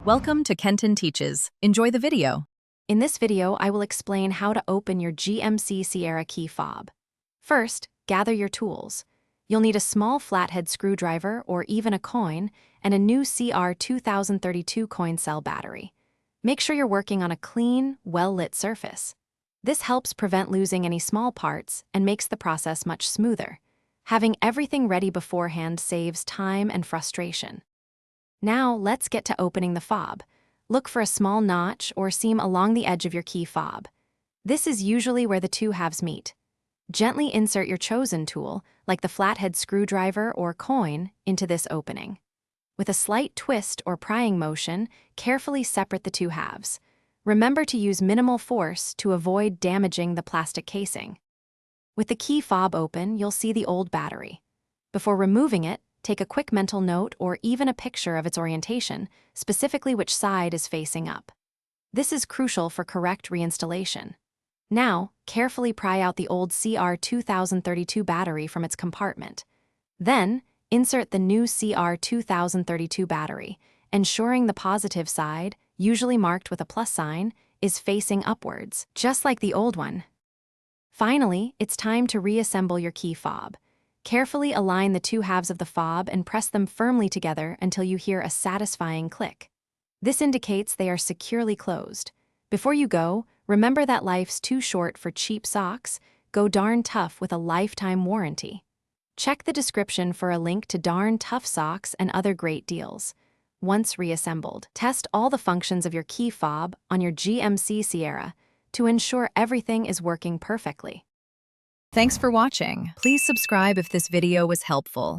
Welcome to Kenton Teaches. Enjoy the video. In this video, I will explain how to open your GMC Sierra key fob. First, gather your tools. You'll need a small flathead screwdriver or even a coin and a new CR 2032 coin cell battery. Make sure you're working on a clean, well-lit surface. This helps prevent losing any small parts and makes the process much smoother. Having everything ready beforehand saves time and frustration. Now, let's get to opening the fob. Look for a small notch or seam along the edge of your key fob. This is usually where the two halves meet. Gently insert your chosen tool, like the flathead screwdriver or coin, into this opening. With a slight twist or prying motion, carefully separate the two halves. Remember to use minimal force to avoid damaging the plastic casing. With the key fob open, you'll see the old battery. Before removing it, take a quick mental note or even a picture of its orientation, specifically which side is facing up. This is crucial for correct reinstallation. Now, carefully pry out the old CR 2032 battery from its compartment. Then, insert the new CR 2032 battery, ensuring the positive side, usually marked with a plus sign, is facing upwards, just like the old one. Finally, it's time to reassemble your key fob. Carefully align the two halves of the fob and press them firmly together until you hear a satisfying click. This indicates they are securely closed. Before you go, remember that life's too short for cheap socks. Go darn tough with a lifetime warranty. Check the description for a link to darn tough socks and other great deals. Once reassembled, test all the functions of your key fob on your GMC Sierra to ensure everything is working perfectly. Thanks for watching. Please subscribe if this video was helpful.